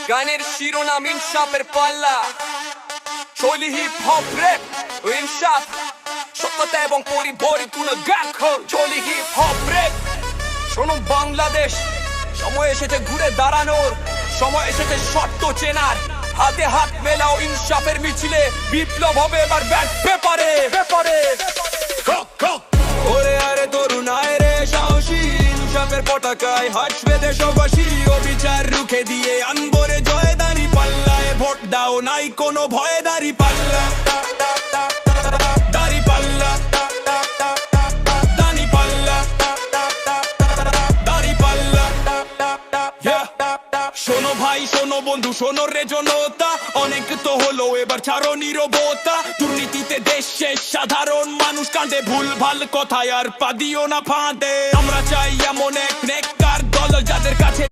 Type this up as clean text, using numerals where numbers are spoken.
গানের শিরোনাম ইনসাফের পাল্লা, শৈলী হিপ হপ র্যাপ ও ইনসাফ, সত্যতা এবং পরিপূর্ণ গান শৈলী হিপ হপ র্যাপ। শোনো বাংলাদেশ, সময় এসেছে ঘুরে দাঁড়ানোর, সময় এসেছে সত্য চেনার। হাতে হাত মেলাও ইনসাফের মিছিলে, বিপ্লব হবে এবার ব্যাট পেপারে পেপারে। ওরে আরে তরুণ আয় রে সাহসী, ইনসাফের পতাকায় হাসবে দেশবাসী। অবিচার রুখে দিয়ে আনবো রে জয়দারি পাল্লায়, ভোট দাও নাই কোনো ভয় দাঁড়ি পাল্লা, দাঁড়ি পাল্লা, দাঁড়ি পাল্লা, দাঁড়ি পাল্লা। শোনো ভাই শোনো বন্ধু শোনো রে জনতা, অনেক তো হলো এবার ছাড়ো নীরবতা। দুর্নীতিতে দেশ শেষ, সাধারণ মানুষ কাঁদে, ভুল ভাল কথায় আর পা দিও না ফাঁদে। আমরা চাই এমন এক নেককার দল যাদের কাছে